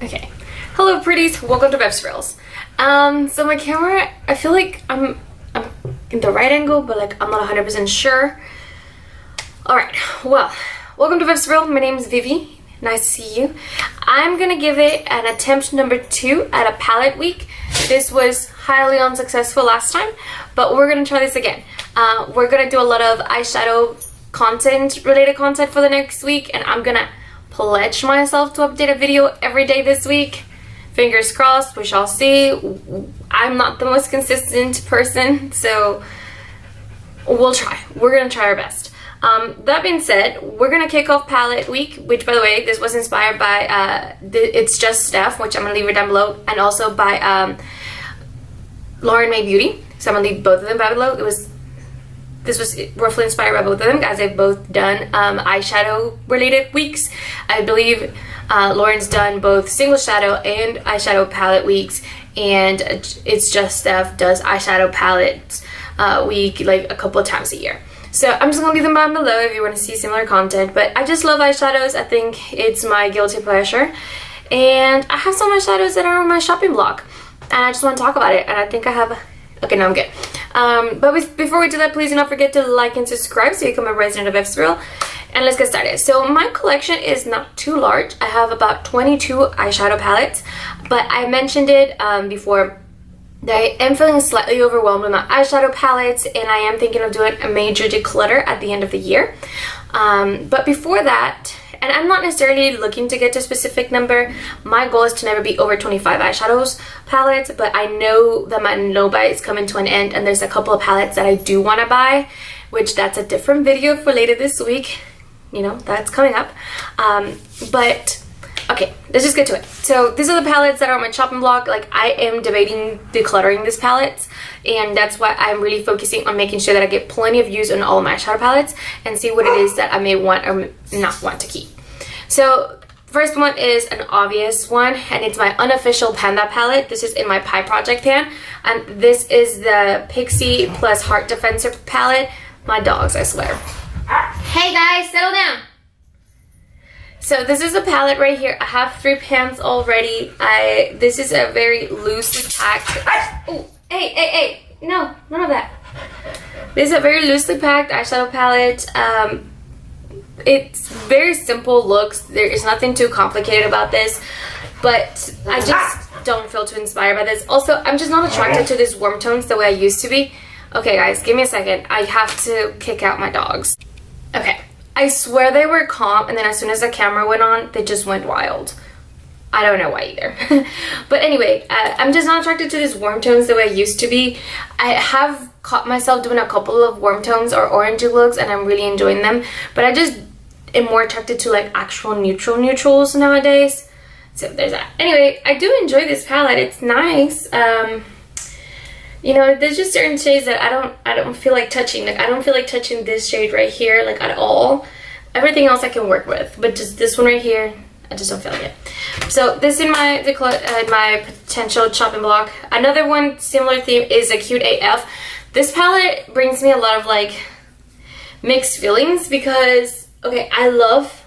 Okay. Hello pretties, welcome to Vev's Reels. So my camera, I feel like I'm in the right angle, but like I'm not 100% sure. Alright, well, welcome to Vev's Reels. My name is Vivi. Nice to see you. I'm gonna give it an attempt number 2 at a palette week. This was highly unsuccessful last time, but we're gonna try this again. We're gonna do a lot of eyeshadow related content for the next week, and I'm gonna pledge myself to update a video every day this week. Fingers crossed, we shall see. I'm not the most consistent person, so we'll try. We're gonna try our best. That being said, we're gonna kick off palette week, which by the way, this was inspired by It's Just Steph, which I'm gonna leave it down below, and also by Lauren May Beauty. So I'm gonna leave both of them down below. This was roughly inspired by both of them, guys. They've both done eyeshadow related weeks. I believe Lauren's done both single shadow and eyeshadow palette weeks, and It's Just Steph does eyeshadow palette week like a couple of times a year. So I'm just gonna leave them down below if you want to see similar content. But I just love eyeshadows. I think it's my guilty pleasure, and I have some eyeshadows that are on my shopping block, and I just want to talk about it. And I think I have. Okay, no, I'm good. But before we do that, please do not forget to like and subscribe so you become a resident of Vev's Reels. And let's get started. So my collection is not too large. I have about 22 eyeshadow palettes, but I mentioned it before that I am feeling slightly overwhelmed with my eyeshadow palettes, and I am thinking of doing a major declutter at the end of the year. But before that, and I'm not necessarily looking to get to a specific number. My goal is to never be over 25 eyeshadows palettes, but I know that my no buy is coming to an end, and there's a couple of palettes that I do want to buy, which that's a different video for later this week. You know, that's coming up. But okay, let's just get to it. So these are the palettes that are on my shopping block. Like, I am debating decluttering these palettes, and that's why I'm really focusing on making sure that I get plenty of use on all of my eyeshadow palettes and see what it is that I may want or not want to keep. So first one is an obvious one, and it's my unofficial Panda palette. This is in my Pie Project pan, and this is the Pixi plus Heart Defensor palette. My dogs, I swear. Hey guys, settle down. So this is a palette right here. I have 3 pans already. This is a very loosely packed. Oh, hey, no, none of that. This is a very loosely packed eyeshadow palette. It's very simple looks. There is nothing too complicated about this, but I just don't feel too inspired by this. Also, I'm just not attracted to these warm tones the way I used to be. Okay guys, give me a second. I have to kick out my dogs. Okay. I swear they were calm, and then as soon as the camera went on, they just went wild. I don't know why either. But anyway, I'm just not attracted to these warm tones the way I used to be. I have caught myself doing a couple of warm tones or orangey looks, and I'm really enjoying them. But I just am more attracted to like actual neutrals nowadays. So there's that. Anyway, I do enjoy this palette. It's nice. You know, there's just certain shades that I don't feel like touching. Like, I don't feel like touching this shade right here, like, at all. Everything else I can work with, but just this one right here, I just don't feel like it. So this in my potential chopping block. Another one, similar theme, is a Cute AF. This palette brings me a lot of like mixed feelings because, okay, I love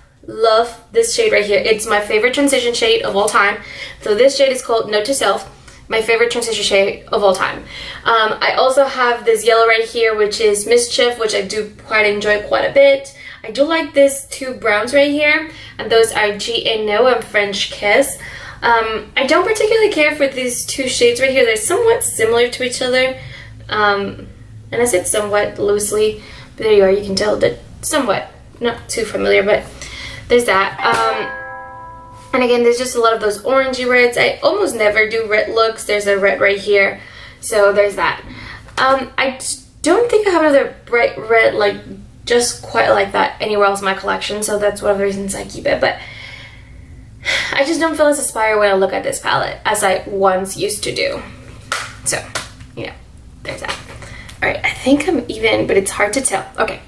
this shade right here. It's my favorite transition shade of all time. So this shade is called Note to Self. My favorite transition shade of all time. I also have this yellow right here, which is Mischief, which I do quite enjoy quite a bit. I do like these 2 browns right here, and those are G&No and French Kiss. I don't particularly care for these 2 shades right here. They're somewhat similar to each other. And I said somewhat loosely, but there you are, you can tell that somewhat, not too familiar, but there's that. And again, there's just a lot of those orangey reds. I almost never do red looks. There's a red right here. So there's that. I don't think I have another bright red, like, just quite like that anywhere else in my collection. So that's one of the reasons I keep it. But I just don't feel as inspired when I look at this palette as I once used to do. So, you know, there's that. Alright, I think I'm even, but it's hard to tell. Okay.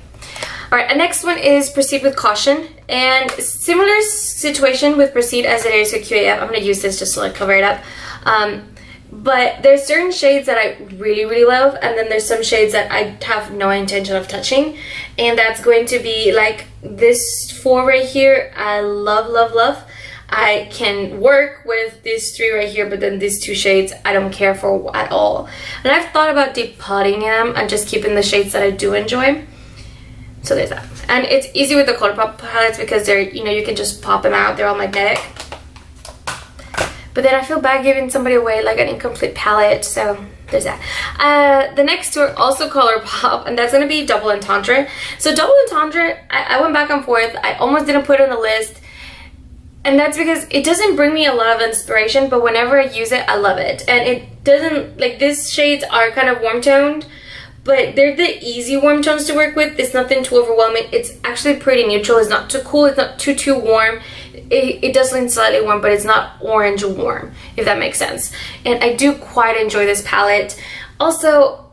Alright, the next one is Proceed with Caution, and similar situation with Proceed as it is with QAF. I'm going to use this just to like cover it up. But there's certain shades that I really love, and then there's some shades that I have no intention of touching, and that's going to be like this 4 right here. I love. I can work with these 3 right here, but then these 2 shades I don't care for at all. And I've thought about depotting them and just keeping the shades that I do enjoy. So there's that. And it's easy with the ColourPop palettes because they're, you know, you can just pop them out. They're all magnetic. But then I feel bad giving somebody away like an incomplete palette, so there's that. The next 2 are also ColourPop, and that's going to be Doubleentendre. So Doubleentendre, I went back and forth. I almost didn't put it on the list. And that's because it doesn't bring me a lot of inspiration, but whenever I use it, I love it. And it doesn't, like, these shades are kind of warm toned, but they're the easy warm tones to work with. It's nothing too overwhelming. It's actually pretty neutral. It's not too cool. It's not too warm. It does lean slightly warm, but it's not orange warm, if that makes sense. And I do quite enjoy this palette. Also,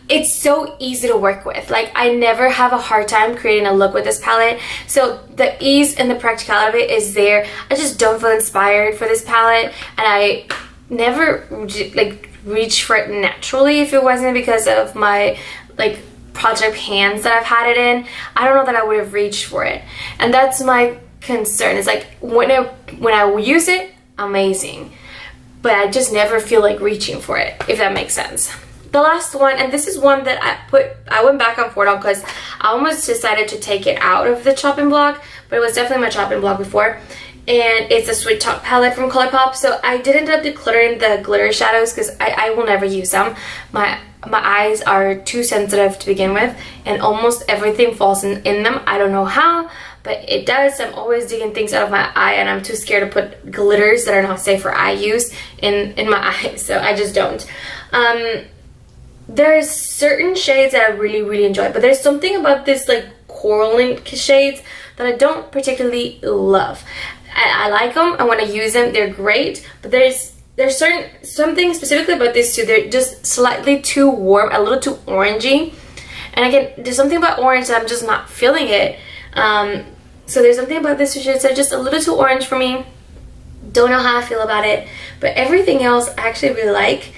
it's so easy to work with. Like, I never have a hard time creating a look with this palette. So the ease and the practicality of it is there. I just don't feel inspired for this palette, and I never like reach for it naturally if it wasn't because of my like project hands that I've had it in. I don't know that I would have reached for it, and that's my concern. It's like when I use it, amazing, but I just never feel like reaching for it, if that makes sense. The last one, and this is one that I went back and forth on because I almost decided to take it out of the chopping block, but it was definitely my chopping block before. And it's a Sweet Talk palette from ColourPop. So I did end up decluttering the glitter shadows because I will never use them. My eyes are too sensitive to begin with, and almost everything falls in them. I don't know how, but it does. I'm always digging things out of my eye, and I'm too scared to put glitters that are not safe for eye use in my eyes, so I just don't. There's certain shades that I really enjoy, but there's something about this like coralline shades that I don't particularly love. I like them, and when I use them, they're great, but there's something specifically about these 2. They're just slightly too warm, a little too orangey, and again, there's something about orange that I'm just not feeling it. So there's something about these 2 shades that are just a little too orange for me. Don't know how I feel about it, but everything else I actually really like.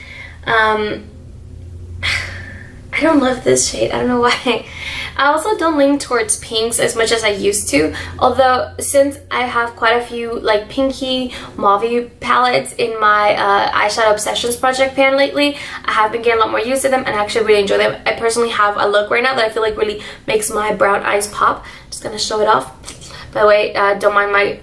I don't love this shade. I don't know why. I also don't lean towards pinks as much as I used to, although since I have quite a few like pinky mauve palettes in my eyeshadow obsessions project pan lately, I have been getting a lot more used to them and I actually really enjoy them. I personally have a look right now that I feel like really makes my brown eyes pop. Just gonna show it off. By the way, don't mind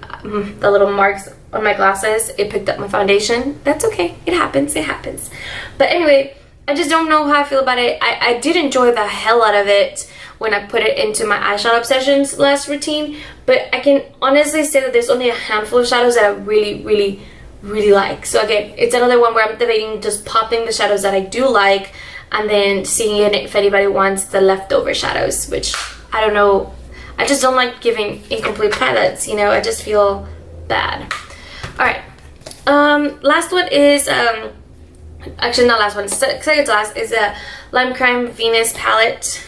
the little marks on my glasses. It picked up my foundation. That's okay. It happens. It happens. But anyway, I just don't know how I feel about it. I did enjoy the hell out of it when I put it into my eyeshadow obsessions last routine, but I can honestly say that there's only a handful of shadows that I really like. So again, it's another one where I'm debating just popping the shadows that I do like and then seeing if anybody wants the leftover shadows, which I don't know. I just don't like giving incomplete palettes, you know. I just feel bad. Alright, last one is actually not last one, second to last is a Lime Crime Venus palette.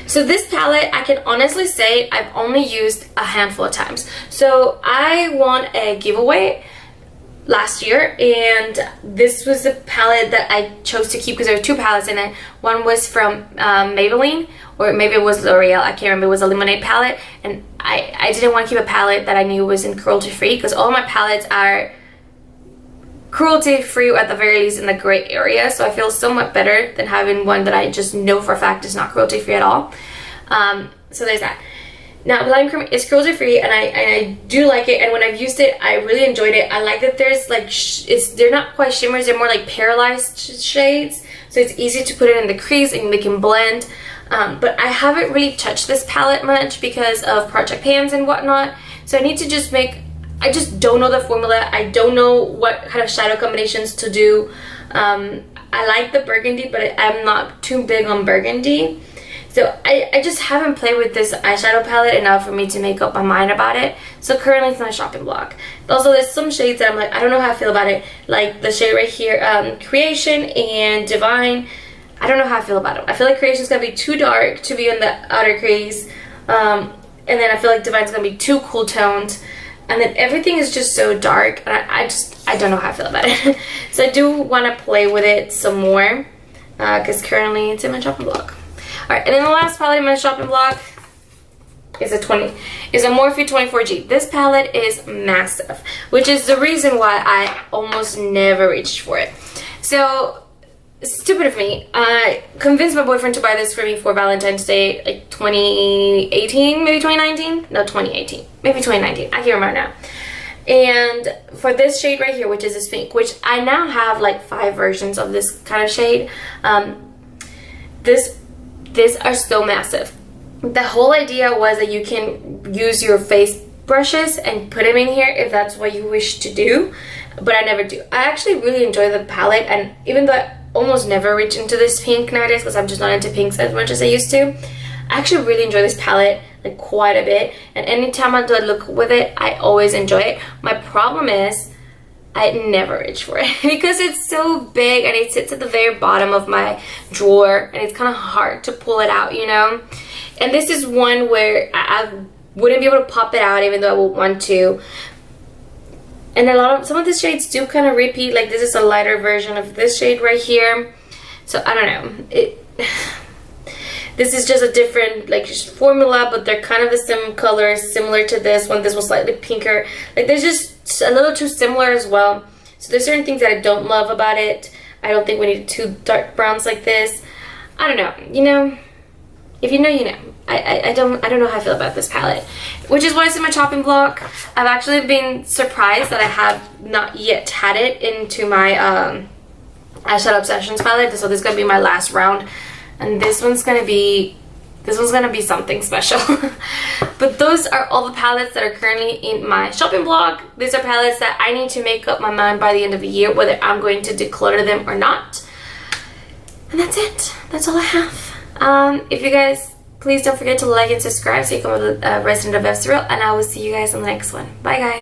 So this palette, I can honestly say I've only used a handful of times. So I won a giveaway last year, and this was the palette that I chose to keep because there were 2 palettes in it. One was from Maybelline, or maybe it was L'Oreal, I can't remember. It was a lemonade palette, and I didn't want to keep a palette that I knew wasn't cruelty free because all my palettes are cruelty free, at the very least in the gray area, so I feel somewhat better than having one that I just know for a fact is not cruelty free at all. So there's that. Now, Lime Crime is cruelty free, and I do like it, and when I've used it, I really enjoyed it. I like that there's like they're not quite shimmers, they're more like paralyzed shades, so it's easy to put it in the crease and they can blend. But I haven't really touched this palette much because of project pans and whatnot, so I need to just I just don't know the formula. I don't know what kind of shadow combinations to do. I like the burgundy, but I'm not too big on burgundy. So I just haven't played with this eyeshadow palette enough for me to make up my mind about it. So currently it's my shopping block. Also, there's some shades that I'm like, I don't know how I feel about it. Like the shade right here, Creation and Divine. I don't know how I feel about it. I feel like Creation's gonna be too dark to be in the outer crease. And then I feel like Divine's gonna be too cool toned. And then everything is just so dark, and I don't know how I feel about it. So I do want to play with it some more, because currently it's in my shopping block. Alright, and then the last palette in my shopping block is a Morphe 24G. This palette is massive, which is the reason why I almost never reached for it. So stupid of me. I convinced my boyfriend to buy this for me for Valentine's Day, like 2018, maybe 2019? No, 2018, maybe 2019. I can't remember now. And for this shade right here, which is this pink, which I now have like 5 versions of this kind of shade. These are so massive. The whole idea was that you can use your face brushes and put them in here if that's what you wish to do, but I never do. I actually really enjoy the palette, and even though I almost never reach into this pink nowadays because I'm just not into pinks as much as I used to, I actually really enjoy this palette like quite a bit, and anytime I do a look with it, I always enjoy it. My problem is I never reach for it because it's so big and it sits at the very bottom of my drawer, and it's kind of hard to pull it out, you know. And this is one where I wouldn't be able to pop it out even though I would want to. And some of the shades do kind of repeat. Like this is a lighter version of this shade right here. So I don't know. This is just a different like formula, but they're kind of the same colors, similar to this one. This was slightly pinker. Like they're just a little too similar as well. So there's certain things that I don't love about it. I don't think we need 2 dark browns like this. I don't know. You know, if you know, you know. I don't know how I feel about this palette, which is why it's in my chopping block. I've actually been surprised that I have not yet had it into my Eyeshadow Obsessions palette. So this is gonna be my last round, and this one's gonna be something special. But those are all the palettes that are currently in my shopping block. These are palettes that I need to make up my mind by the end of the year whether I'm going to declutter them or not. And that's it. That's all I have. If you guys, please don't forget to like and subscribe so you become a resident of F-Surreal, and I will see you guys on the next one. Bye guys.